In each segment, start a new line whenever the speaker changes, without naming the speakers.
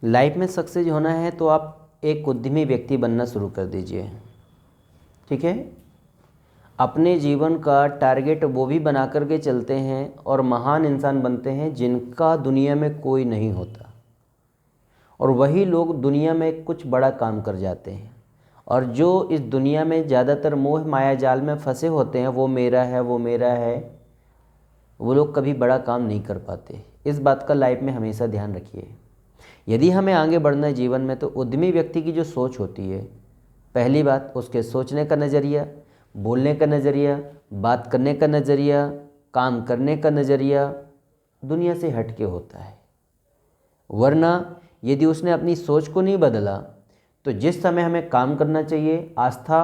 Life में success होना है तो आप एक उद्यमी व्यक्ति बनना शुरू कर दीजिए। ठीक है, अपने जीवन का टारगेट वो भी बना करके चलते हैं और महान इंसान बनते हैं जिनका दुनिया में कोई नहीं होता, और वही लोग दुनिया में कुछ बड़ा काम कर जाते हैं। और जो इस दुनिया में ज़्यादातर मोह माया जाल में फंसे होते हैं, वो मेरा है वो मेरा है, वो लोग कभी बड़ा काम नहीं कर पाते। इस बात का लाइफ में हमेशा ध्यान रखिए। यदि हमें आगे बढ़ना है जीवन में, तो उद्यमी व्यक्ति की जो सोच होती है, पहली बात उसके सोचने का नज़रिया, बोलने का नज़रिया, बात करने का नज़रिया, काम करने का नज़रिया दुनिया से हट के होता है। वरना यदि उसने अपनी सोच को नहीं बदला, तो जिस समय हमें काम करना चाहिए आस्था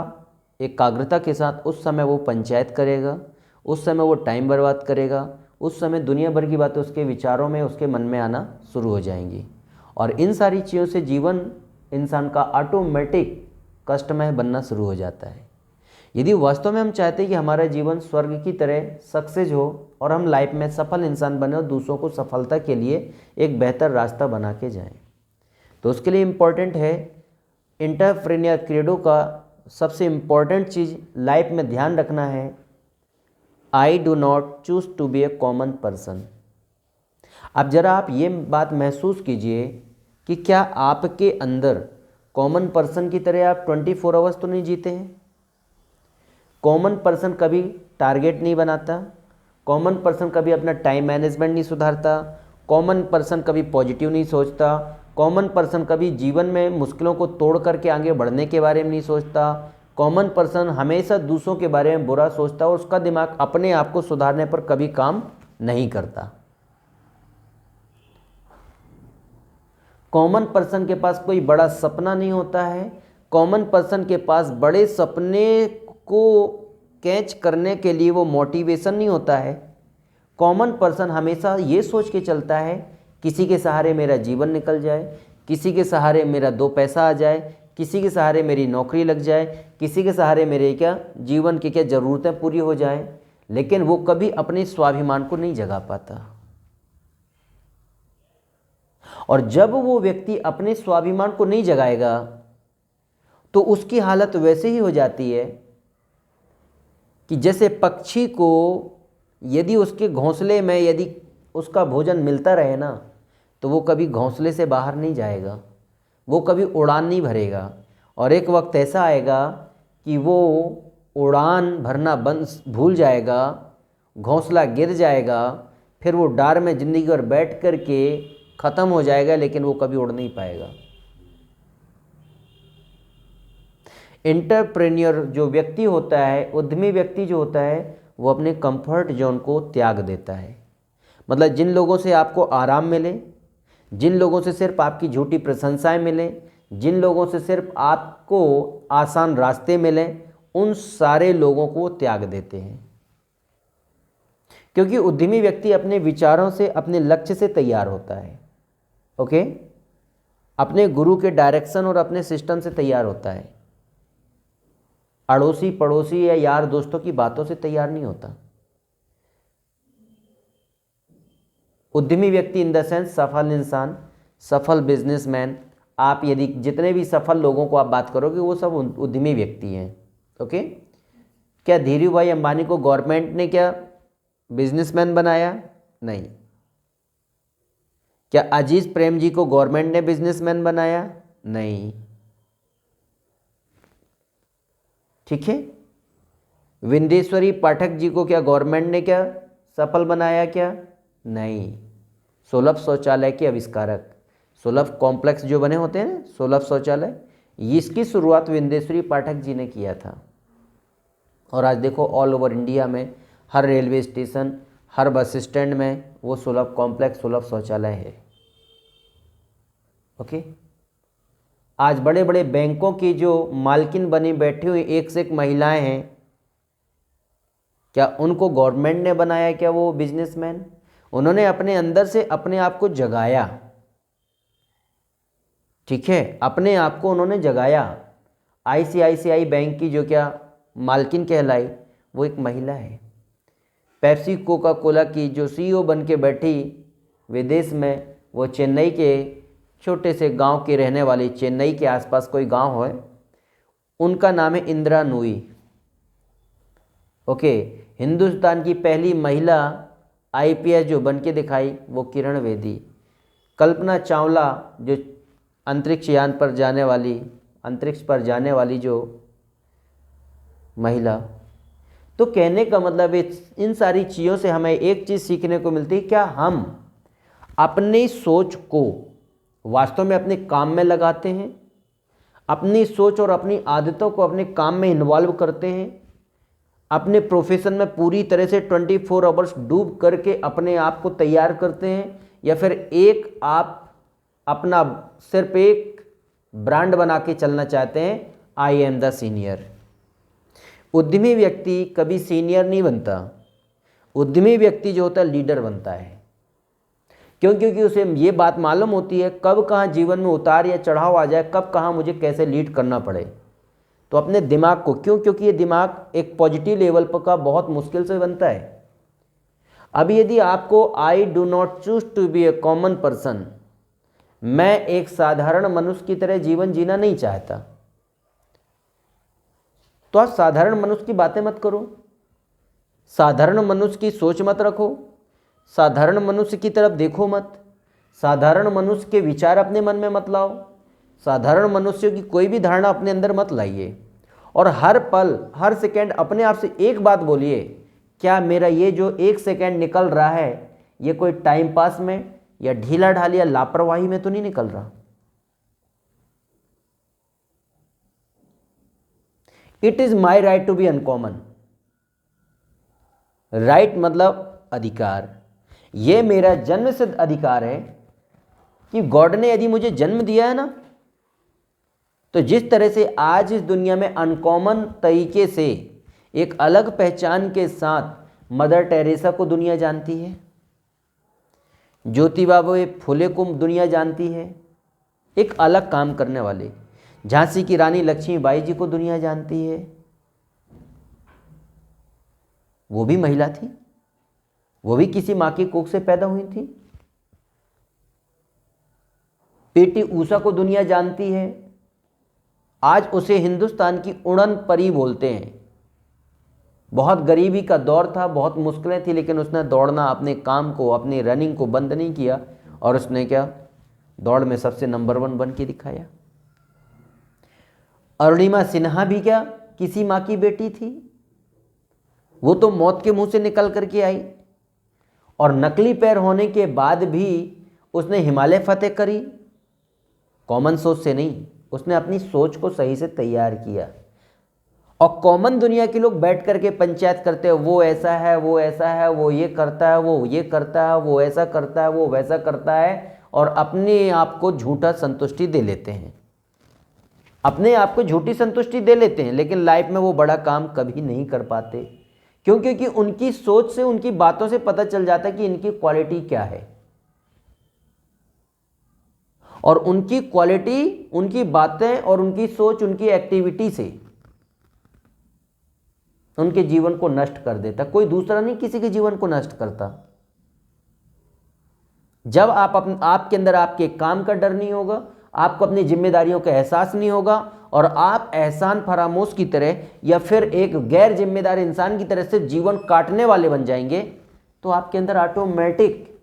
एकाग्रता के साथ, उस समय वो पंचायत करेगा, उस समय वो टाइम बर्बाद करेगा, उस समय दुनिया भर की बातें उसके विचारों में उसके मन में आना शुरू हो जाएंगी। और इन सारी चीज़ों से जीवन इंसान का ऑटोमेटिक कष्टमय बनना शुरू हो जाता है। यदि वास्तव में हम चाहते हैं कि हमारा जीवन स्वर्ग की तरह सक्सेस हो और हम लाइफ में सफल इंसान बने और दूसरों को सफलता के लिए एक बेहतर रास्ता बना के जाएं, तो उसके लिए इम्पॉर्टेंट है एंटरप्रेन्योर क्रेडो का सबसे इम्पॉर्टेंट चीज़ लाइफ में ध्यान रखना है, I do not choose to be a common person. अब ज़रा आप ये बात महसूस कीजिए कि क्या आपके अंदर कॉमन पर्सन की तरह आप 24 आवर्स तो नहीं जीते हैं। कॉमन पर्सन कभी टारगेट नहीं बनाता, कॉमन पर्सन कभी अपना टाइम मैनेजमेंट नहीं सुधारता, कॉमन पर्सन कभी पॉजिटिव नहीं सोचता, कॉमन पर्सन कभी जीवन में मुश्किलों को तोड़ करके आगे बढ़ने के बारे में नहीं सोचता, कॉमन पर्सन हमेशा दूसरों के बारे में बुरा सोचता और उसका दिमाग अपने आप को सुधारने पर कभी काम नहीं करता। कॉमन पर्सन के पास कोई बड़ा सपना नहीं होता है, कॉमन पर्सन के पास बड़े सपने को कैच करने के लिए वो मोटिवेशन नहीं होता है। कॉमन पर्सन हमेशा ये सोच के चलता है किसी के सहारे मेरा जीवन निकल जाए, किसी के सहारे मेरा दो पैसा आ जाए, किसी के सहारे मेरी नौकरी लग जाए, किसी के सहारे मेरे क्या जीवन की क्या ज़रूरतें पूरी हो जाए, लेकिन वो कभी अपने स्वाभिमान को नहीं जगा पाता। और जब वो व्यक्ति अपने स्वाभिमान को नहीं जगाएगा तो उसकी हालत वैसे ही हो जाती है कि जैसे पक्षी को यदि उसके घोंसले में यदि उसका भोजन मिलता रहे ना, तो वो कभी घोंसले से बाहर नहीं जाएगा, वो कभी उड़ान नहीं भरेगा। और एक वक्त ऐसा आएगा कि वो उड़ान भरना भूल जाएगा, घोंसला गिर जाएगा, फिर वो डार में ज़िंदगी पर बैठ कर के ख़त्म हो जाएगा, लेकिन वो कभी उड़ नहीं पाएगा। एंटरप्रेन्योर जो व्यक्ति होता है, उद्यमी व्यक्ति जो होता है, वो अपने कंफर्ट जोन को त्याग देता है। मतलब जिन लोगों से आपको आराम मिले, जिन लोगों से सिर्फ आपकी झूठी प्रशंसाएं मिले, जिन लोगों से सिर्फ आपको आसान रास्ते मिले, उन सारे लोगों को त्याग देते हैं। क्योंकि उद्यमी व्यक्ति अपने विचारों से, अपने लक्ष्य से तैयार होता है। ओके, अपने गुरु के डायरेक्शन और अपने सिस्टम से तैयार होता है, अड़ोसी पड़ोसी या यार दोस्तों की बातों से तैयार नहीं होता। उद्यमी व्यक्ति इन द सेंस सफल इंसान, सफल बिजनेसमैन, आप यदि जितने भी सफल लोगों को आप बात करोगे वो सब उद्यमी व्यक्ति हैं। ओके, क्या धीरू भाई अंबानी को गवर्नमेंट ने क्या बिजनेसमैन बनाया? नहीं। क्या अजीज प्रेम जी को गवर्नमेंट ने बिजनेसमैन बनाया? नहीं। ठीक है, विंदेश्वरी पाठक जी को क्या गवर्नमेंट ने क्या सफल बनाया? क्या नहीं। सुलभ शौचालय के आविष्कारक, सुलभ कॉम्प्लेक्स जो बने होते हैं, सुलभ शौचालय, इसकी शुरुआत विंदेश्वरी पाठक जी ने किया था। और आज देखो ऑल ओवर इंडिया में हर रेलवे स्टेशन, हर बस स्टैंड में वो सुलभ कॉम्प्लेक्स, सुलभ शौचालय है। ओके, आज बड़े बड़े बैंकों की जो मालकिन बनी बैठी हुई एक से एक महिलाएं हैं, क्या उनको गवर्नमेंट ने बनाया? क्या वो बिजनेसमैन? उन्होंने अपने अंदर से अपने आप को जगाया। ठीक है, अपने आप को उन्होंने जगाया। आईसीआईसीआई बैंक की जो क्या मालकिन कहलाई, वो एक महिला है। पेप्सी कोका कोला की जो सीईओ बन के बैठी विदेश में, वो चेन्नई के छोटे से गांव की रहने वाली, चेन्नई के आसपास कोई गांव है, उनका नाम है इंदिरा नूई। ओके, हिंदुस्तान की पहली महिला आईपीएस जो बन के दिखाई वो किरण बेदी। कल्पना चावला जो अंतरिक्ष पर जाने वाली जो महिला। तो कहने का मतलब इन सारी चीज़ों से हमें एक चीज़ सीखने को मिलती है, क्या हम अपनी सोच को वास्तव में अपने काम में लगाते हैं, अपनी सोच और अपनी आदतों को अपने काम में इन्वॉल्व करते हैं, अपने प्रोफेशन में पूरी तरह से 24 आवर्स डूब करके अपने आप को तैयार करते हैं, या फिर आप अपना सिर्फ एक ब्रांड बना के चलना चाहते हैं, आई एम द सीनियर। उद्यमी व्यक्ति कभी सीनियर नहीं बनता। उद्यमी व्यक्ति जो होता है लीडर बनता है। क्यों? क्योंकि उसे ये बात मालूम होती है कब कहाँ जीवन में उतार या चढ़ाव आ जाए, कब कहाँ मुझे कैसे लीड करना पड़े। तो अपने दिमाग को, क्योंकि ये दिमाग एक पॉजिटिव लेवल पर का बहुत मुश्किल से बनता है। अब यदि आपको I do not choose to be a common person, मैं एक साधारण मनुष्य की तरह जीवन जीना नहीं चाहता, तो आप साधारण मनुष्य की बातें मत करो, साधारण मनुष्य की सोच मत रखो, साधारण मनुष्य की तरफ देखो मत, साधारण मनुष्य के विचार अपने मन में मत लाओ, साधारण मनुष्यों की कोई भी धारणा अपने अंदर मत लाइए। और हर पल हर सेकंड अपने आप से एक बात बोलिए, क्या मेरा ये जो एक सेकंड निकल रहा है ये कोई टाइम पास में या ढीला ढाली या लापरवाही में तो नहीं निकल रहा। It is my right to be uncommon. Right मतलब अधिकार। ये मेरा जन्मसिद्ध अधिकार है कि गॉड ने यदि मुझे जन्म दिया है ना, तो जिस तरह से आज इस दुनिया में अनकॉमन तरीके से एक अलग पहचान के साथ मदर टेरेसा को दुनिया जानती है, ज्योतिबा फुले को दुनिया जानती है, एक अलग काम करने वाले, झांसी की रानी लक्ष्मीबाई जी को दुनिया जानती है, वो भी महिला थी, वो भी किसी मां की कोख से पैदा हुई थी। पीटी ऊषा को दुनिया जानती है, आज उसे हिंदुस्तान की उड़न परी बोलते हैं। बहुत गरीबी का दौर था, बहुत मुश्किलें थी, लेकिन उसने दौड़ना, अपने काम को, अपनी रनिंग को बंद नहीं किया, और उसने क्या, दौड़ में सबसे नंबर 1 बन के दिखाया। अरुणिमा सिन्हा भी क्या किसी माँ की बेटी थी, वो तो मौत के मुंह से निकल करके आई, और नकली पैर होने के बाद भी उसने हिमालय फतेह करी। कॉमन सोच से नहीं, उसने अपनी सोच को सही से तैयार किया। और कॉमन दुनिया के लोग बैठ करके पंचायत करते हैं, वो ऐसा है, वो ऐसा है, वो ये करता है, वो ये करता है, वो ऐसा करता है, वो वैसा करता है, और अपने आप को झूठा संतुष्टि दे लेते हैं, अपने आप को झूठी संतुष्टि दे लेते हैं, लेकिन लाइफ में वो बड़ा काम कभी नहीं कर पाते। क्यों? क्योंकि उनकी सोच से, उनकी बातों से पता चल जाता है कि इनकी क्वालिटी क्या है, और उनकी क्वालिटी, उनकी बातें और उनकी सोच, उनकी एक्टिविटी से उनके जीवन को नष्ट कर देता। कोई दूसरा नहीं किसी के जीवन को नष्ट करता। जब आपके अंदर आपके काम का डर नहीं होगा, आपको अपनी जिम्मेदारियों का एहसास नहीं होगा, और आप एहसान फरामोश की तरह या फिर एक गैर जिम्मेदार इंसान की तरह से जीवन काटने वाले बन जाएंगे, तो आपके अंदर ऑटोमेटिक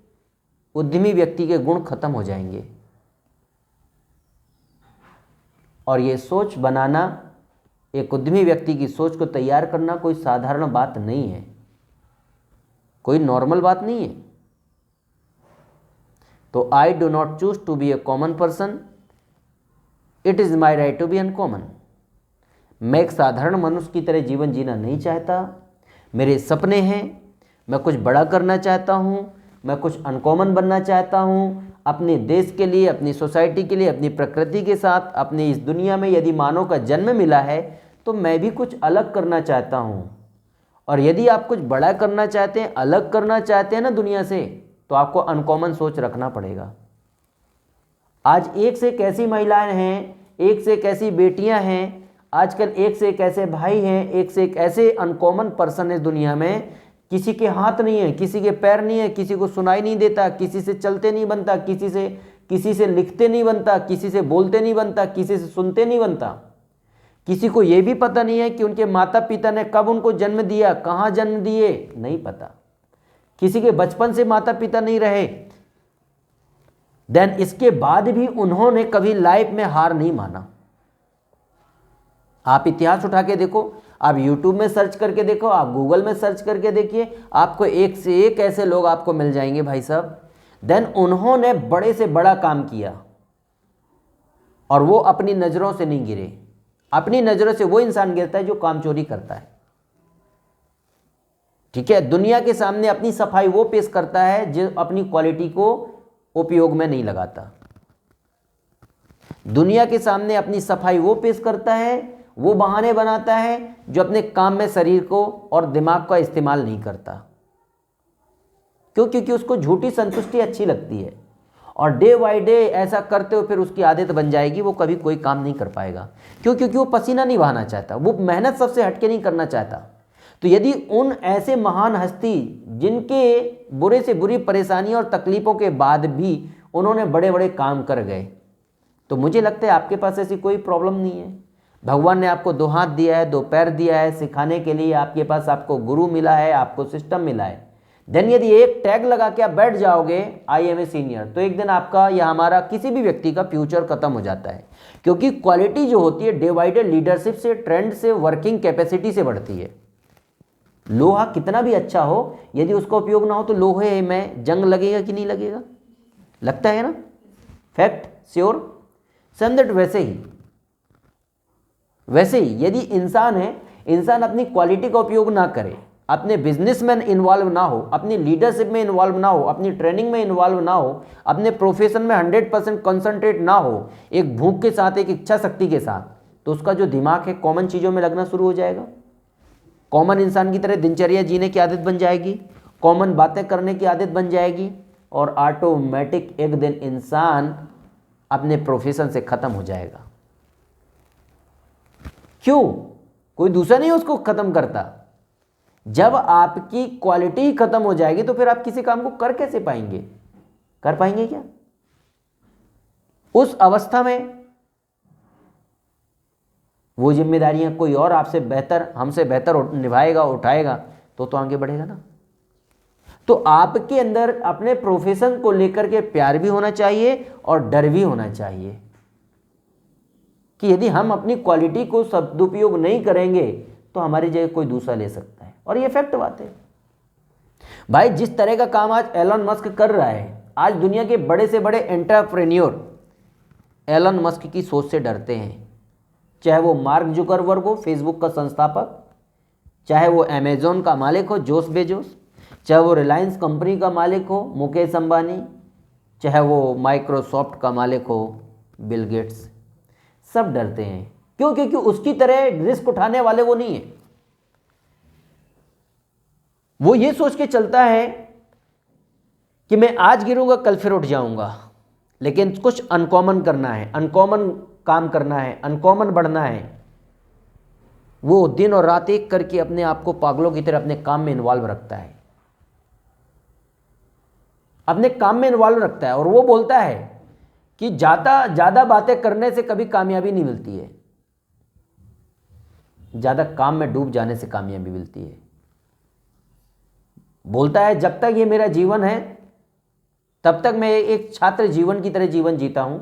उद्यमी व्यक्ति के गुण खत्म हो जाएंगे। और ये सोच बनाना, एक उद्यमी व्यक्ति की सोच को तैयार करना कोई साधारण बात नहीं है, कोई नॉर्मल बात नहीं है। तो I do not choose to be a common person, it is my right to be uncommon. मैं एक साधारण मनुष्य की तरह जीवन जीना नहीं चाहता। मेरे सपने हैं, मैं कुछ बड़ा करना चाहता हूँ, मैं कुछ अनकॉमन बनना चाहता हूँ, अपने देश के लिए, अपनी सोसाइटी के लिए, अपनी प्रकृति के साथ, अपनी इस दुनिया में यदि मानव का जन्म मिला है तो मैं भी कुछ अलग करना चाहता हूँ। और यदि आप कुछ बड़ा करना चाहते हैं, अलग करना चाहते हैं ना दुनिया से, तो आपको अनकॉमन सोच रखना पड़ेगा। आज एक से एक ऐसी महिलाएं हैं, एक से एक ऐसी बेटियां हैं, आजकल एक से एक ऐसे भाई हैं, एक से एक ऐसे अनकॉमन पर्सन है दुनिया में, किसी के हाथ नहीं है, किसी के पैर नहीं है, किसी को सुनाई नहीं देता, किसी से चलते नहीं बनता, किसी से किसी से लिखते नहीं बनता, किसी से बोलते नहीं बनता, किसी से सुनते नहीं बनता। किसी को यह भी पता नहीं है कि उनके माता पिता ने कब उनको जन्म दिया, कहाँ जन्म दिए, नहीं पता। किसी के बचपन से माता पिता नहीं रहे, देन इसके बाद भी उन्होंने कभी लाइफ में हार नहीं माना। आप इतिहास उठा के देखो, आप यूट्यूब में सर्च करके देखो, आप गूगल में सर्च करके देखिए, आपको एक से एक ऐसे लोग आपको मिल जाएंगे भाई साहब, देन उन्होंने बड़े से बड़ा काम किया और वो अपनी नज़रों से नहीं गिरे। अपनी नज़रों से वो इंसान गिरता है जो काम चोरी करता है, ठीक है। दुनिया के सामने अपनी सफाई वो पेश करता है जो अपनी क्वालिटी को उपयोग में नहीं लगाता। दुनिया के सामने अपनी सफाई वो पेश करता है, वो बहाने बनाता है जो अपने काम में शरीर को और दिमाग का इस्तेमाल नहीं करता। क्यों? क्योंकि उसको झूठी संतुष्टि अच्छी लगती है और डे बाय डे ऐसा करते हुए फिर उसकी आदत बन जाएगी, वो कभी कोई काम नहीं कर पाएगा। क्यों? क्योंकि वो पसीना नहीं बहाना चाहता, वो मेहनत सबसे हटके नहीं करना चाहता। तो यदि उन ऐसे महान हस्ती जिनके बुरे से बुरी परेशानियों और तकलीफ़ों के बाद भी उन्होंने बड़े बड़े काम कर गए, तो मुझे लगता है आपके पास ऐसी कोई प्रॉब्लम नहीं है। भगवान ने आपको 2 हाथ दिया है, 2 पैर दिया है सिखाने के लिए, आपके पास आपको गुरु मिला है, आपको सिस्टम मिला है। देन यदि एक टैग लगा के आप बैठ जाओगे आई एम ए सीनियर, तो एक दिन आपका या हमारा किसी भी व्यक्ति का फ्यूचर खत्म हो जाता है। क्योंकि क्वालिटी जो होती है डे बाय डे लीडरशिप से, ट्रेंड से, वर्किंग कैपेसिटी से बढ़ती है। लोहा कितना भी अच्छा हो, यदि उसका उपयोग ना हो तो लोहे में जंग लगेगा कि नहीं लगेगा? लगता है ना, फैक्ट, श्योर। संदट वैसे ही यदि इंसान है, इंसान अपनी क्वालिटी का उपयोग ना करे, अपने बिजनेस में इन्वॉल्व ना हो, अपनी लीडरशिप में इन्वॉल्व ना हो, अपनी ट्रेनिंग में इन्वॉल्व ना हो, अपने प्रोफेशन में 100% कंसंट्रेट ना हो, एक भूख के साथ, एक इच्छा शक्ति के साथ, तो उसका जो दिमाग है कॉमन चीज़ों में लगना शुरू हो जाएगा। कॉमन इंसान की तरह दिनचर्या जीने की आदत बन जाएगी, कॉमन बातें करने की आदत बन जाएगी और ऑटोमेटिक एक दिन इंसान अपने प्रोफेशन से खत्म हो जाएगा। क्यों? कोई दूसरा नहीं उसको खत्म करता। जब आपकी क्वालिटी ही खत्म हो जाएगी तो फिर आप किसी काम को कर कैसे पाएंगे? कर पाएंगे क्या? उस अवस्था में वो जिम्मेदारियां कोई और आपसे बेहतर, हमसे बेहतर निभाएगा, उठाएगा तो आगे बढ़ेगा ना। तो आपके अंदर अपने प्रोफेशन को लेकर के प्यार भी होना चाहिए और डर भी होना चाहिए कि यदि हम अपनी क्वालिटी को सदुपयोग नहीं करेंगे तो हमारी जगह कोई दूसरा ले सकता है। और ये फैक्ट बात है भाई। जिस तरह का काम आज एलन मस्क कर रहा है, आज दुनिया के बड़े से बड़े एंटरप्रेन्योर एलन मस्क की सोच से डरते हैं। चाहे वो मार्क जुकरबर्ग हो, फेसबुक का संस्थापक, चाहे वो अमेजोन का मालिक हो जोस बेजोस, चाहे वो रिलायंस कंपनी का मालिक हो मुकेश अंबानी, चाहे वो माइक्रोसॉफ्ट का मालिक हो बिल गेट्स, सब डरते हैं। क्यों? क्योंकि उसकी तरह रिस्क उठाने वाले वो नहीं है। वो ये सोच के चलता है कि मैं आज गिरूंगा कल फिर उठ जाऊंगा, लेकिन कुछ अनकॉमन करना है, अनकॉमन काम करना है, अनकॉमन बढ़ना है। वो दिन और रात एक करके अपने आप को पागलों की तरह अपने काम में इन्वॉल्व रखता है, अपने काम में इन्वॉल्व रखता है। और वो बोलता है कि ज़्यादा बातें करने से कभी कामयाबी नहीं मिलती है, ज़्यादा काम में डूब जाने से कामयाबी मिलती है। बोलता है जब तक ये मेरा जीवन है तब तक मैं एक छात्र जीवन की तरह जीवन जीता हूं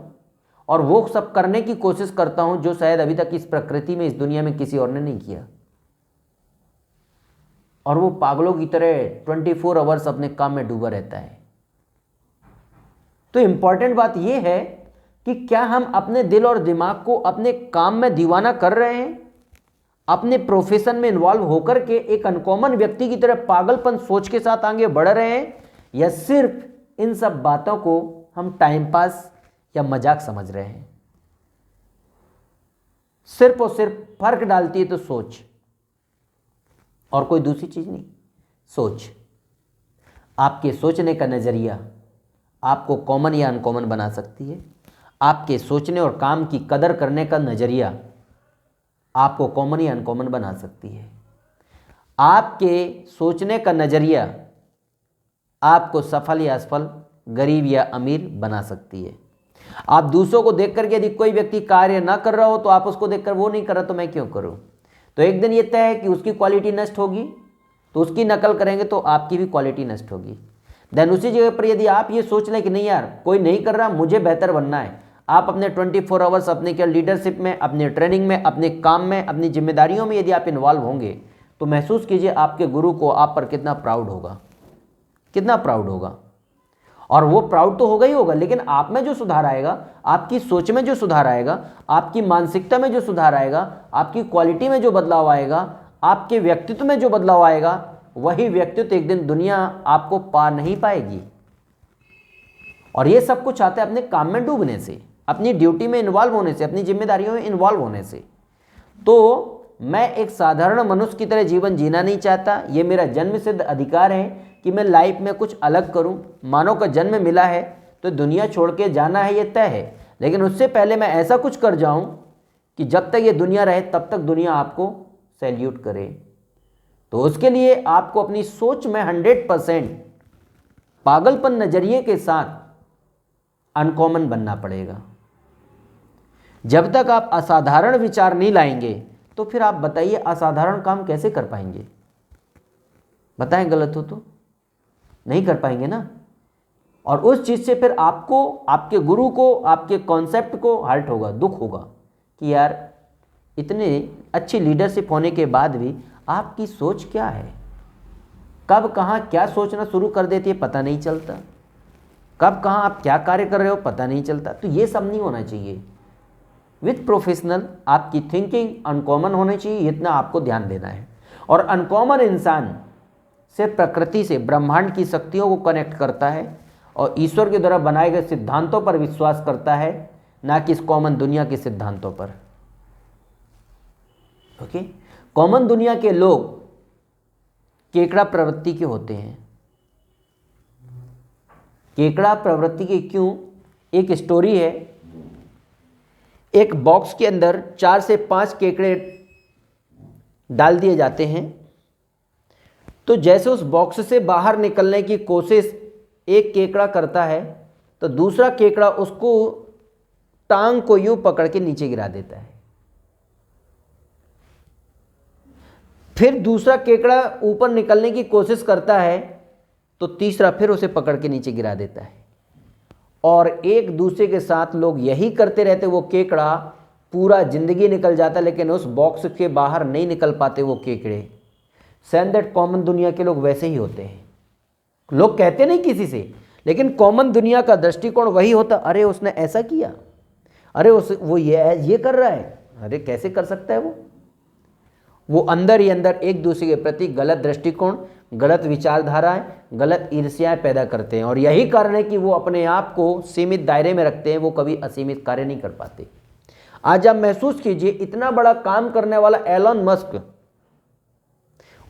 और वो सब करने की कोशिश करता हूं जो शायद अभी तक इस प्रकृति में, इस दुनिया में किसी और ने नहीं किया। और वो पागलों की तरह 24 आवर्स अपने काम में डूबा रहता है। तो इंपॉर्टेंट बात यह है कि क्या हम अपने दिल और दिमाग को अपने काम में दीवाना कर रहे हैं, अपने प्रोफेशन में इन्वॉल्व होकर के एक अनकॉमन व्यक्ति की तरह पागलपन सोच के साथ आगे बढ़ रहे हैं, या सिर्फ इन सब बातों को हम टाइम पास या मजाक समझ रहे हैं। सिर्फ और सिर्फ फर्क डालती है तो सोच, और कोई दूसरी चीज नहीं। सोच, आपके सोचने का नजरिया आपको कॉमन या अनकॉमन बना सकती है। आपके सोचने और काम की कदर करने का नजरिया आपको कॉमन या अनकॉमन बना सकती है। आपके सोचने का नजरिया आपको सफल या असफल, गरीब या अमीर बना सकती है। आप दूसरों को देख करके यदि कोई व्यक्ति कार्य ना कर रहा हो तो आप उसको देखकर वो नहीं कर रहा तो मैं क्यों करूं? तो एक दिन ये तय है कि उसकी क्वालिटी नष्ट होगी, तो उसकी नकल करेंगे तो आपकी भी क्वालिटी नष्ट होगी। देन उसी जगह पर यदि आप ये सोच लें कि नहीं यार कोई नहीं कर रहा, मुझे बेहतर बनना है, आप अपने 24 आवर्स अपने क्या लीडरशिप में, अपने ट्रेनिंग में, अपने काम में, अपनी जिम्मेदारियों में यदि आप इन्वॉल्व होंगे तो महसूस कीजिए आपके गुरु को आप पर कितना प्राउड होगा, कितना प्राउड होगा। और वो प्राउड तो होगा ही होगा, लेकिन आप में जो सुधार आएगा, आपकी सोच में जो सुधार आएगा, आपकी मानसिकता में जो सुधार आएगा, आपकी क्वालिटी में जो बदलाव आएगा, आपके व्यक्तित्व में जो बदलाव आएगा, वही व्यक्तित्व एक दिन दुनिया आपको पा नहीं पाएगी। और ये सब कुछ आता है अपने काम में डूबने से, अपनी ड्यूटी में इन्वॉल्व होने से, अपनी जिम्मेदारियों में इन्वॉल्व होने से। तो मैं एक साधारण मनुष्य की तरह जीवन जीना नहीं चाहता, ये मेरा जन्मसिद्ध अधिकार है कि मैं लाइफ में कुछ अलग करूं। मानव का जन्म मिला है तो दुनिया छोड़ के जाना है, ये तय है, लेकिन उससे पहले मैं ऐसा कुछ कर जाऊं कि जब तक ये दुनिया रहे तब तक दुनिया आपको सैल्यूट करे। तो उसके लिए आपको अपनी सोच में 100% पागलपन नजरिए के साथ अनकॉमन बनना पड़ेगा। जब तक आप असाधारण विचार नहीं लाएंगे तो फिर आप बताइए असाधारण काम कैसे कर पाएंगे? बताएं, गलत हो तो नहीं कर पाएंगे ना। और उस चीज़ से फिर आपको, आपके गुरु को, आपके कॉन्सेप्ट को हर्ट होगा, दुख होगा कि यार इतने अच्छी लीडरशिप होने के बाद भी आपकी सोच क्या है, कब कहाँ क्या सोचना शुरू कर देती है पता नहीं चलता, कब कहाँ आप क्या कार्य कर रहे हो पता नहीं चलता। तो ये सब नहीं होना चाहिए। विथ प्रोफेशनल आपकी थिंकिंग अनकॉमन होनी चाहिए, इतना आपको ध्यान देना है। और अनकॉमन इंसान से प्रकृति से, ब्रह्मांड की शक्तियों को कनेक्ट करता है और ईश्वर के द्वारा बनाए गए सिद्धांतों पर विश्वास करता है, ना कि इस कॉमन दुनिया के सिद्धांतों पर। ओके, कॉमन दुनिया के लोग केकड़ा प्रवृत्ति के होते हैं। केकड़ा प्रवृत्ति के क्यों? एक स्टोरी है, एक बॉक्स के अंदर 4 से 5 केकड़े डाल दिए जाते हैं। तो जैसे उस बॉक्स से बाहर निकलने की कोशिश एक केकड़ा करता है तो दूसरा केकड़ा उसको टांग को यूं पकड़ के नीचे गिरा देता है। फिर दूसरा केकड़ा ऊपर निकलने की कोशिश करता है तो तीसरा फिर उसे पकड़ के नीचे गिरा देता है। और एक दूसरे के साथ लोग यही करते रहते, वो केकड़ा पूरा जिंदगी निकल जाता लेकिन उस बॉक्स के बाहर नहीं निकल पाते वो केकड़े। सेम दैट कॉमन दुनिया के लोग वैसे ही होते हैं। लोग कहते नहीं किसी से, लेकिन कॉमन दुनिया का दृष्टिकोण वही होता, अरे उसने ऐसा किया, अरे वो ये कर रहा है, अरे कैसे कर सकता है वो अंदर ही अंदर एक दूसरे के प्रति गलत दृष्टिकोण, गलत विचारधाराएं, गलत ईर्ष्याएं पैदा करते हैं। और यही कारण है कि वो अपने आप को सीमित दायरे में रखते हैं, वो कभी असीमित कार्य नहीं कर पाते। आज आप महसूस कीजिए, इतना बड़ा काम करने वाला एलन मस्क,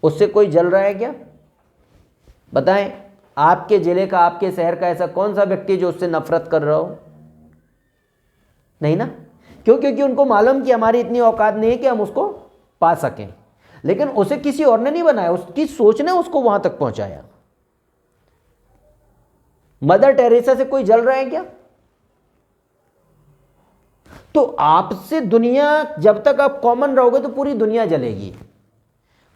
उससे कोई जल रहा है क्या? बताएं, आपके जिले का, आपके शहर का ऐसा कौन सा व्यक्ति जो उससे नफरत कर रहा हो? नहीं ना। क्यों? क्योंकि उनको मालूम कि हमारी इतनी औकात नहीं है कि हम उसको पा सकें। लेकिन उसे किसी और ने नहीं बनाया, उसकी सोच ने उसको वहां तक पहुंचाया। मदर टेरेसा से कोई जल रहा है क्या? तो आपसे दुनिया, जब तक आप कॉमन रहोगे तो पूरी दुनिया जलेगी,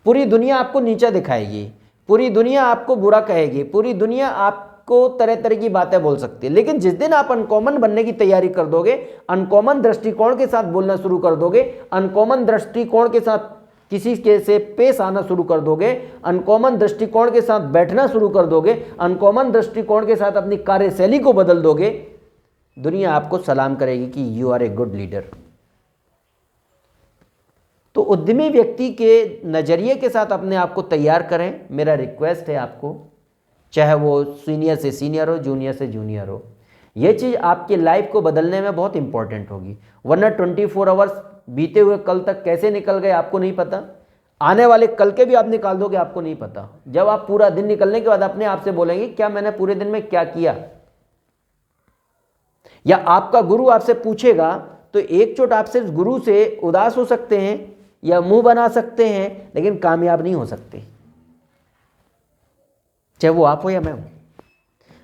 पूरी दुनिया आपको नीचा दिखाएगी, पूरी दुनिया आपको बुरा कहेगी, पूरी दुनिया आपको तरह तरह की बातें बोल सकती है। लेकिन जिस दिन आप अनकॉमन बनने की तैयारी कर दोगे, अनकॉमन दृष्टिकोण के साथ बोलना शुरू कर दोगे, अनकॉमन दृष्टिकोण के साथ किसी के से पेश आना शुरू कर दोगे, अनकॉमन दृष्टिकोण के साथ बैठना शुरू कर दोगे, अनकॉमन दृष्टिकोण के साथ अपनी कार्यशैली को बदल दोगे, दुनिया आपको सलाम करेगी कि you are a good leader. तो उद्यमी व्यक्ति के नज़रिए के साथ अपने आप को तैयार करें। मेरा रिक्वेस्ट है आपको, चाहे वो सीनियर से सीनियर हो, जूनियर से जूनियर हो, ये चीज़ आपकी लाइफ को बदलने में बहुत इंपॉर्टेंट होगी। वरना 24 आवर्स बीते हुए कल तक कैसे निकल गए आपको नहीं पता, आने वाले कल के भी आप निकाल दोगे आपको नहीं पता। जब आप पूरा दिन निकलने के बाद अपने आप से बोलेंगे क्या मैंने पूरे दिन में क्या किया, या आपका गुरु आपसे पूछेगा तो एक चोट आपसे गुरु से उदास हो सकते हैं या मुंह बना सकते हैं, लेकिन कामयाब नहीं हो सकते, चाहे वो आप हो या मैं हूं।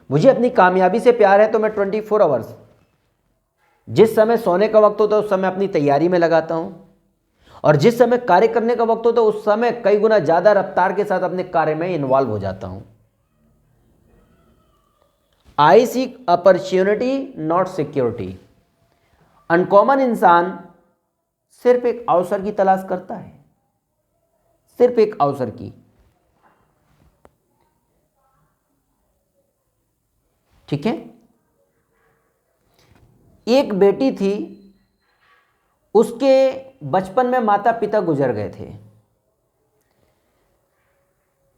मुझे अपनी कामयाबी से प्यार है तो मैं 24 आवर्स जिस समय सोने का वक्त होता है उस समय अपनी तैयारी में लगाता हूं, और जिस समय कार्य करने का वक्त होता है उस समय कई गुना ज़्यादा रफ्तार के साथ अपने कार्य में इन्वॉल्व हो जाता हूं। आई seek opportunity not security. Uncommon इंसान सिर्फ एक अवसर की तलाश करता है, सिर्फ एक अवसर की। ठीक है। एक बेटी थी, उसके बचपन में माता पिता गुजर गए थे।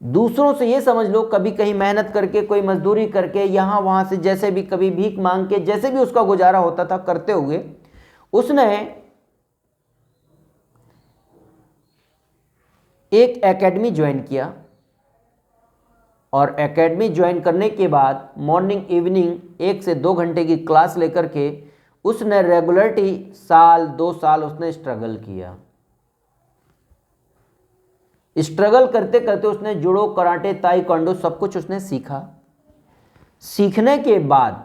दूसरों से ये समझ लो, कभी कहीं मेहनत करके, कोई मजदूरी करके, यहां वहां से, जैसे भी, कभी भीख मांग के, जैसे भी उसका गुजारा होता था करते हुए उसने एक एकेडमी ज्वाइन किया, और एकेडमी ज्वाइन करने के बाद मॉर्निंग इवनिंग 1 से 2 घंटे की क्लास लेकर के उसने रेगुलरिटी साल 2 साल उसने स्ट्रगल किया। स्ट्रगल करते करते उसने जुडो, कराटे, ताइक्वांडो सब कुछ उसने सीखा। सीखने के बाद,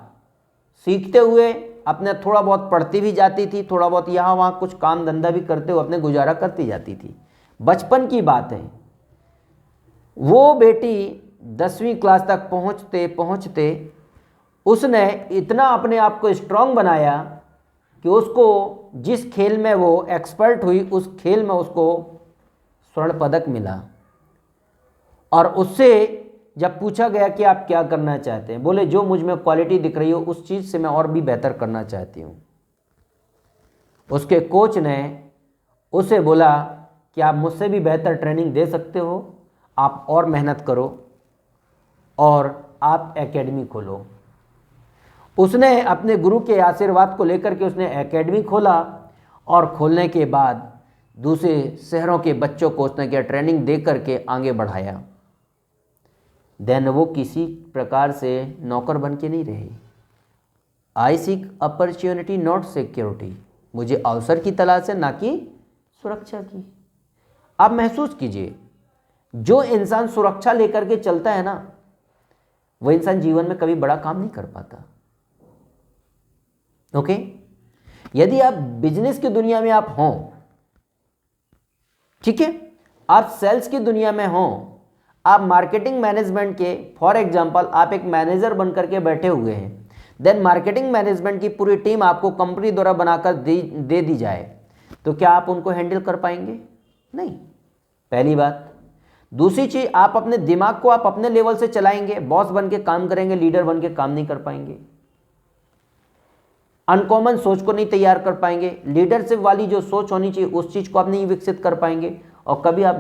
सीखते हुए अपने थोड़ा बहुत पढ़ती भी जाती थी, थोड़ा बहुत यहाँ वहाँ कुछ काम धंधा भी करते हुए अपने गुजारा करती जाती थी। बचपन की बात है। वो बेटी 10वीं क्लास तक पहुँचते पहुँचते उसने इतना अपने आप को स्ट्रांग बनाया कि उसको जिस खेल में वो एक्सपर्ट हुई उस खेल में उसको स्वर्ण पदक मिला। और उससे जब पूछा गया कि आप क्या करना चाहते हैं, बोले जो मुझ में क्वालिटी दिख रही हो उस चीज़ से मैं और भी बेहतर करना चाहती हूँ। उसके कोच ने उसे बोला कि आप मुझसे भी बेहतर ट्रेनिंग दे सकते हो, आप और मेहनत करो और आप एकेडमी खोलो। उसने अपने गुरु के आशीर्वाद को लेकर के उसने एकेडमी खोला, और खोलने के बाद दूसरे शहरों के बच्चों को उसने क्या ट्रेनिंग दे करके आगे बढ़ाया। देन वो किसी प्रकार से नौकर बन के नहीं रहे। आई सीक अपॉर्चुनिटी नॉट सिक्योरिटी। मुझे अवसर की तलाश है, ना कि सुरक्षा की। आप महसूस कीजिए, जो इंसान सुरक्षा लेकर के चलता है ना, वो इंसान जीवन में कभी बड़ा काम नहीं कर पाता। ओके। यदि आप बिजनेस की दुनिया में आप हों, ठीक है, आप सेल्स की दुनिया में हों, आप मार्केटिंग मैनेजमेंट के, फॉर एग्जांपल आप एक मैनेजर बनकर के बैठे हुए हैं, देन मार्केटिंग मैनेजमेंट की पूरी टीम आपको कंपनी द्वारा बनाकर दे दी जाए, तो क्या आप उनको हैंडल कर पाएंगे? नहीं, पहली बात। दूसरी चीज, आप अपने दिमाग को आप अपने लेवल से चलाएंगे, बॉस बन के काम करेंगे, लीडर बन के काम नहीं कर पाएंगे। अनकॉमन सोच को नहीं तैयार कर पाएंगे, लीडरशिप वाली जो सोच होनी चाहिए उस चीज को आप नहीं विकसित कर पाएंगे, और कभी आप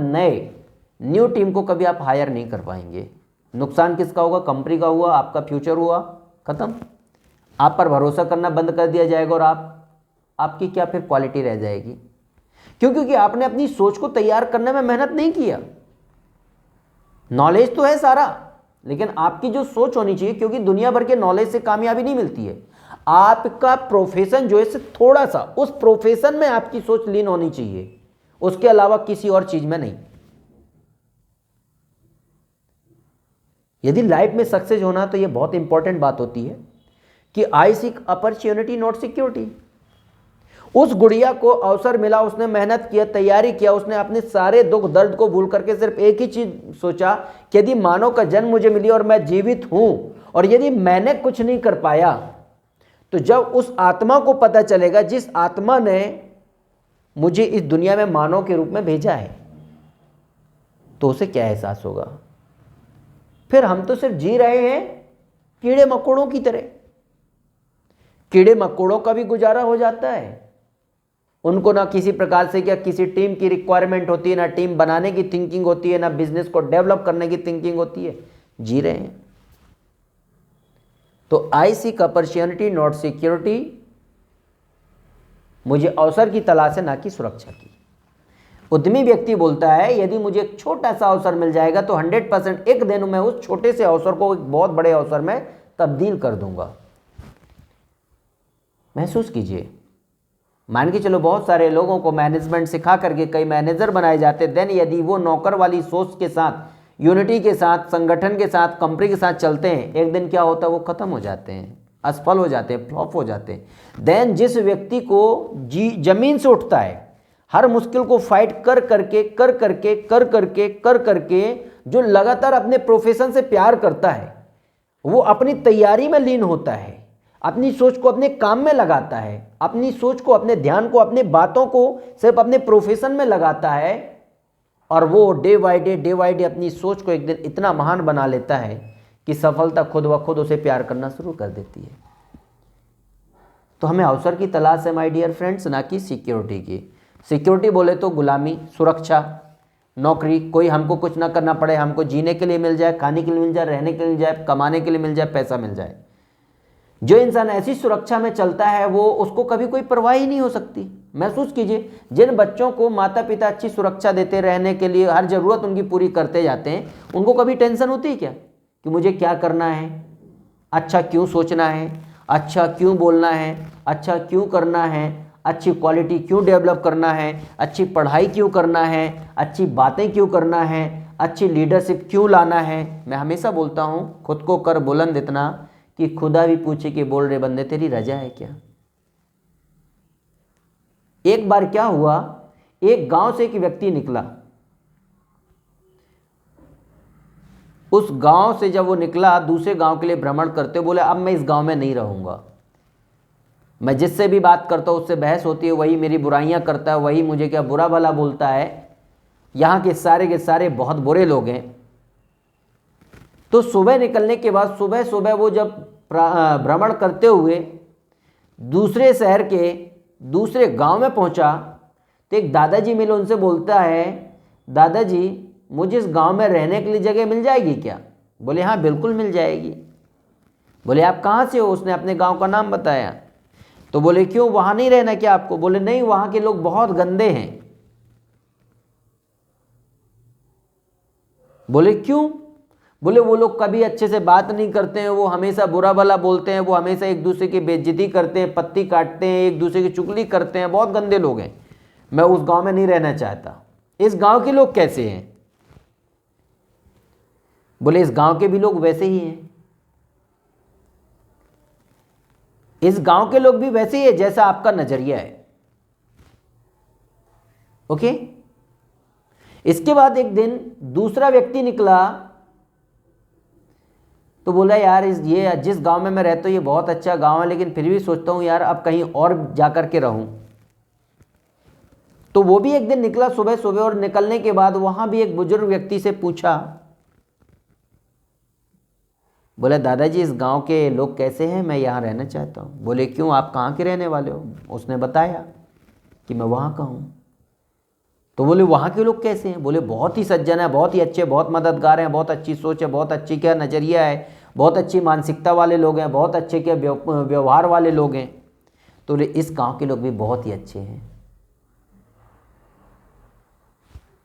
न्यू टीम को कभी आप हायर नहीं कर पाएंगे। नुकसान किसका होगा? कंपनी का हुआ, आपका फ्यूचर हुआ खत्म। आप पर भरोसा करना बंद कर दिया जाएगा, और आपकी क्या फिर क्वालिटी रह जाएगी? क्यों? क्योंकि आपने अपनी सोच को तैयार करने में मेहनत नहीं किया। नॉलेज तो है सारा, लेकिन आपकी जो सोच होनी चाहिए, क्योंकि दुनिया भर के नॉलेज से कामयाबी नहीं मिलती है। आपका प्रोफेशन जो है से थोड़ा सा उस प्रोफेशन में आपकी सोच लीन होनी चाहिए, उसके अलावा किसी और चीज में नहीं। यदि लाइफ में सक्सेस होना तो यह बहुत इंपॉर्टेंट बात होती है कि आई सीक अपॉर्चुनिटी नॉट सिक्योरिटी। उस गुड़िया को अवसर मिला, उसने मेहनत किया, तैयारी किया, उसने अपने सारे दुख दर्द को भूल करके सिर्फ एक ही चीज सोचा कि यदि मानव का जन्म मुझे मिली और मैं जीवित हूं, और यदि मैंने कुछ नहीं कर पाया, तो जब उस आत्मा को पता चलेगा जिस आत्मा ने मुझे इस दुनिया में मानव के रूप में भेजा है, तो उसे क्या एहसास होगा? फिर हम तो सिर्फ जी रहे हैं कीड़े मकोड़ों की तरह। कीड़े मकोड़ों का भी गुजारा हो जाता है, उनको ना किसी प्रकार से क्या किसी टीम की रिक्वायरमेंट होती है, ना टीम बनाने की थिंकिंग होती है, ना बिजनेस को डेवलप करने की थिंकिंग होती है, जी रहे हैं। तो आई सीक अपॉर्चुनिटी नॉट सिक्योरिटी। मुझे अवसर की तलाश है, ना कि सुरक्षा की। उद्यमी व्यक्ति बोलता है, यदि मुझे एक छोटा सा अवसर मिल जाएगा तो 100% एक दिन में उस छोटे से अवसर को एक बहुत बड़े अवसर में तब्दील कर दूंगा। महसूस कीजिए, मान के चलो बहुत सारे लोगों को मैनेजमेंट सिखा करके कई मैनेजर बनाए जाते, देन यदि वो नौकर वाली सोच के साथ, यूनिटी के साथ, संगठन के साथ, कंपनी के साथ चलते हैं, एक दिन क्या होता है, वो खत्म हो जाते हैं। असफल हो जाते हैं, फ्लॉप हो जाते हैं। देन जिस व्यक्ति को जमीन से उठता है, हर मुश्किल को फाइट कर करके जो लगातार अपने प्रोफेशन से प्यार करता है, वो अपनी तैयारी में लीन होता है, अपनी सोच को अपने काम में लगाता है, अपनी सोच को, अपने ध्यान को, अपने बातों को सिर्फ अपने प्रोफेशन में लगाता है, और वो डे बाय डे अपनी सोच को एक दिन इतना महान बना लेता है कि सफलता खुद ब खुद उसे प्यार करना शुरू कर देती है। तो हमें अवसर की तलाश है माय डियर फ्रेंड्स, ना कि सिक्योरिटी की। सिक्योरिटी बोले तो गुलामी, सुरक्षा, नौकरी, कोई हमको कुछ ना करना पड़े, हमको जीने के लिए मिल जाए, खाने के लिए मिल जाए, रहने के लिए मिल जाए, कमाने के लिए मिल जाए, पैसा मिल जाए। जो इंसान ऐसी सुरक्षा में चलता है वो, उसको कभी कोई परवाह ही नहीं हो सकती। महसूस कीजिए, जिन बच्चों को माता पिता अच्छी सुरक्षा देते, रहने के लिए हर जरूरत उनकी पूरी करते जाते हैं, उनको कभी टेंशन होती है क्या कि मुझे क्या करना है, अच्छा क्यों सोचना है, अच्छा क्यों बोलना है, अच्छा क्यों करना है, अच्छी क्वालिटी क्यों डेवलप करना है, अच्छी पढ़ाई क्यों करना है, अच्छी बातें क्यों करना है, अच्छी लीडरशिप क्यों लाना है। मैं हमेशा बोलता हूँ, खुद को कर बुलंद इतना कि खुदा भी पूछे कि बोल रहे बंदे तेरी रजा है क्या। एक बार क्या हुआ, एक गांव से एक व्यक्ति निकला। उस गांव से जब वो निकला, दूसरे गांव के लिए भ्रमण करते, बोले अब मैं इस गांव में नहीं रहूंगा। मैं जिससे भी बात करता हूँ उससे बहस होती है, वही मेरी बुराइयां करता है, वही मुझे क्या बुरा भला बोलता है। यहाँ के सारे बहुत बुरे लोग हैं। तो सुबह निकलने के बाद सुबह सुबह वो जब भ्रमण करते हुए दूसरे शहर के दूसरे गांव में पहुंचा, तो एक दादाजी मिले, उनसे बोलता है, दादाजी मुझे इस गांव में रहने के लिए जगह मिल जाएगी क्या। बोले हाँ बिल्कुल मिल जाएगी। बोले आप कहाँ से हो, उसने अपने गांव का नाम बताया। तो बोले क्यों, वहां नहीं रहना क्या आपको। बोले नहीं, वहां के लोग बहुत गंदे हैं। बोले क्यों। बोले वो लोग कभी अच्छे से बात नहीं करते हैं, वो हमेशा बुरा भला बोलते हैं, वो हमेशा एक दूसरे की बेइज्जती करते हैं, पत्ती काटते हैं, एक दूसरे की चुगली करते हैं, बहुत गंदे लोग हैं, मैं उस गांव में नहीं रहना चाहता। इस गांव के लोग कैसे हैं। बोले इस गांव के भी लोग वैसे ही हैं, इस गांव के लोग भी वैसे ही है जैसा आपका नजरिया है। ओके। इसके बाद एक दिन दूसरा व्यक्ति निकला, तो बोला यार ये जिस गांव में मैं रहता हूँ ये बहुत अच्छा गांव है, लेकिन फिर भी सोचता हूँ यार अब कहीं और जाकर के रहूं। तो वो भी एक दिन निकला सुबह सुबह, और निकलने के बाद वहां भी एक बुजुर्ग व्यक्ति से पूछा, बोले दादाजी इस गांव के लोग कैसे हैं, मैं यहाँ रहना चाहता हूँ। बोले क्यों, आप कहाँ के रहने वाले हो। उसने बताया कि मैं वहाँ का हूँ। तो बोले वहाँ के लोग कैसे हैं। बोले बहुत ही सज्जन है, बहुत ही अच्छे, बहुत मददगार हैं, बहुत अच्छी सोच है, बहुत अच्छी क्या नज़रिया है, बहुत अच्छी मानसिकता वाले लोग हैं, बहुत अच्छे क्या व्यवहार वाले लोग हैं। तो बोले इस गांव के लोग भी बहुत ही अच्छे हैं।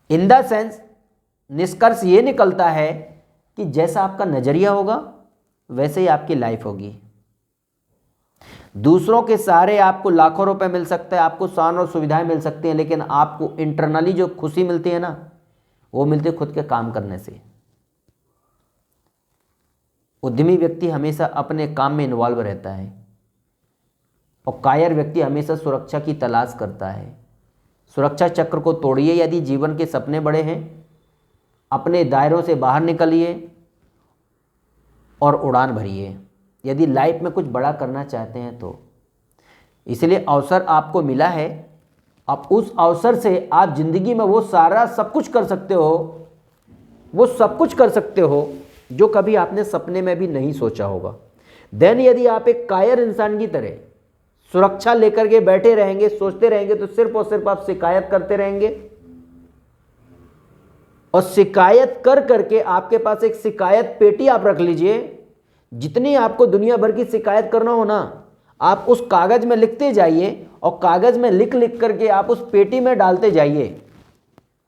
इन द सेंस निष्कर्ष ये निकलता है कि जैसा आपका नज़रिया होगा वैसे ही आपकी लाइफ होगी। दूसरों के सहारे आपको लाखों रुपए मिल सकता है, आपको शान और सुविधाएं मिल सकती हैं, लेकिन आपको इंटरनली जो खुशी मिलती है ना, वो मिलती है खुद के काम करने से। उद्यमी व्यक्ति हमेशा अपने काम में इन्वॉल्व रहता है, और कायर व्यक्ति हमेशा सुरक्षा की तलाश करता है। सुरक्षा चक्र को तोड़िए। यदि जीवन के सपने बड़े हैं, अपने दायरों से बाहर निकलिए और उड़ान भरिए, यदि लाइफ में कुछ बड़ा करना चाहते हैं तो। इसलिए अवसर आपको मिला है, अब उस अवसर से आप जिंदगी में वो सारा सब कुछ कर सकते हो, वो सब कुछ कर सकते हो जो कभी आपने सपने में भी नहीं सोचा होगा। देन यदि आप एक कायर इंसान की तरह सुरक्षा लेकर के बैठे रहेंगे, सोचते रहेंगे, तो सिर्फ और सिर्फ आप शिकायत करते रहेंगे, और शिकायत कर करके आपके पास एक शिकायत पेटी आप रख लीजिए। जितनी आपको दुनिया भर की शिकायत करना हो ना, आप उस कागज में लिखते जाइए, और कागज में लिख लिख करके आप उस पेटी में डालते जाइए।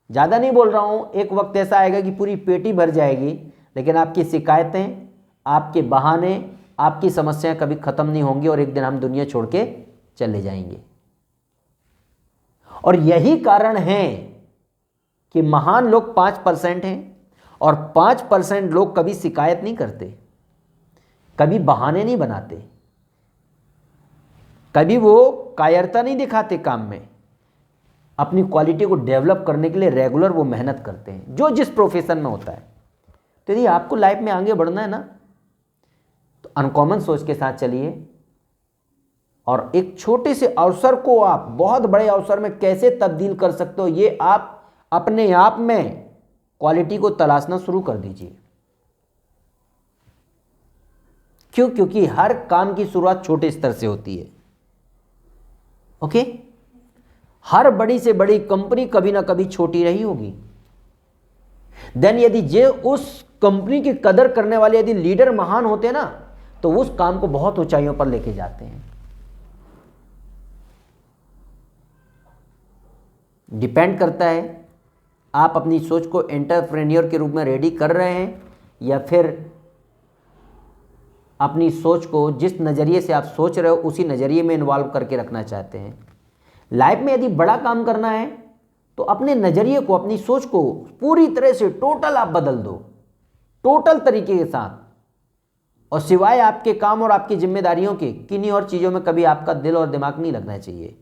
ज़्यादा नहीं बोल रहा हूँ, एक वक्त ऐसा आएगा कि पूरी पेटी भर जाएगी, लेकिन आपकी शिकायतें, आपके बहाने, आपकी समस्याएं कभी ख़त्म नहीं होंगी, और एक दिन हम दुनिया छोड़ के चले जाएंगे। और यही कारण है कि महान लोग 5% हैं, और 5% लोग कभी शिकायत नहीं करते, कभी बहाने नहीं बनाते, कभी वो कायरता नहीं दिखाते काम में, अपनी क्वालिटी को डेवलप करने के लिए रेगुलर वो मेहनत करते हैं, जो जिस प्रोफेशन में होता है। तो यदि आपको लाइफ में आगे बढ़ना है ना, तो अनकॉमन सोच के साथ चलिए और एक छोटे से अवसर को आप बहुत बड़े अवसर में कैसे तब्दील कर सकते हो, ये आप अपने आप में क्वालिटी को तलाशना शुरू कर दीजिए। क्यों? क्योंकि हर काम की शुरुआत छोटे स्तर से होती है। ओके? हर बड़ी से बड़ी कंपनी कभी ना कभी छोटी रही होगी। देन यदि जे उस कंपनी की कदर करने वाले यदि लीडर महान होते ना, तो उस काम को बहुत ऊंचाइयों पर लेके जाते हैं। डिपेंड करता है आप अपनी सोच को एंटरप्रेन्योर के रूप में रेडी कर रहे हैं, या फिर अपनी सोच को जिस नज़रिए से आप सोच रहे हो उसी नज़रिए में इन्वॉल्व करके रखना चाहते हैं। लाइफ में यदि बड़ा काम करना है तो अपने नज़रिए को, अपनी सोच को पूरी तरह से टोटल आप बदल दो, टोटल तरीके के साथ। और सिवाय आपके काम और आपकी जिम्मेदारियों के किन्हीं और चीज़ों में कभी आपका दिल और दिमाग नहीं लगना चाहिए।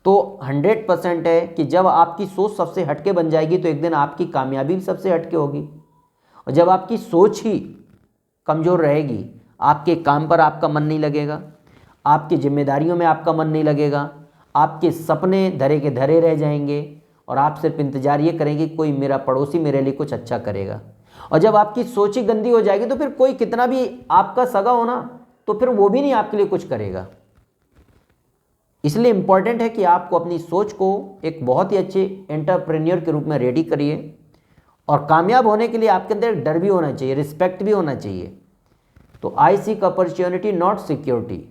तो 100% है कि जब आपकी सोच सबसे हटके बन जाएगी तो एक दिन आपकी कामयाबी भी सबसे हटके होगी। और जब आपकी सोच ही कमज़ोर रहेगी, आपके काम पर आपका मन नहीं लगेगा, आपकी जिम्मेदारियों में आपका मन नहीं लगेगा, आपके सपने धरे के धरे रह जाएंगे और आप सिर्फ इंतजार ये करेंगे कोई मेरा पड़ोसी मेरे लिए कुछ अच्छा करेगा। और जब आपकी सोच ही गंदी हो जाएगी तो फिर कोई कितना भी आपका सगा हो ना, तो फिर वो भी नहीं आपके लिए कुछ करेगा। इसलिए इम्पॉर्टेंट है कि आपको अपनी सोच को एक बहुत ही अच्छे एंटरप्रेन्योर के रूप में रेडी करिए। और कामयाब होने के लिए आपके अंदर डर भी होना चाहिए, रिस्पेक्ट भी होना चाहिए। तो आई सीक अपॉर्चुनिटी नॉट सिक्योरिटी,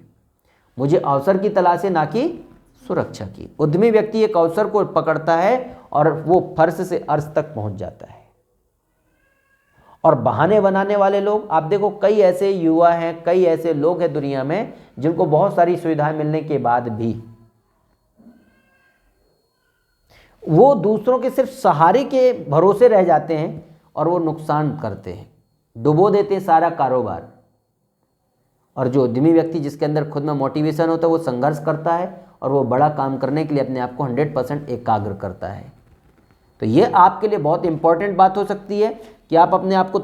मुझे अवसर की तलाश है ना कि सुरक्षा की। उद्यमी व्यक्ति एक अवसर को पकड़ता है और वो फर्श से अर्श तक पहुंच जाता है। और बहाने बनाने वाले लोग, आप देखो कई ऐसे युवा हैं, कई ऐसे लोग हैं दुनिया में जिनको बहुत सारी सुविधाएं मिलने के बाद भी वो दूसरों के सिर्फ सहारे के भरोसे रह जाते हैं और वो नुकसान करते हैं, डुबो देते हैं सारा कारोबार। और जो उद्यमी व्यक्ति जिसके अंदर खुद में मोटिवेशन होता है वो संघर्ष करता है और वो बड़ा काम करने के लिए अपने आप को 100% एकाग्र करता है। तो ये आपके लिए बहुत इंपॉर्टेंट बात हो सकती है कि आप अपने आप को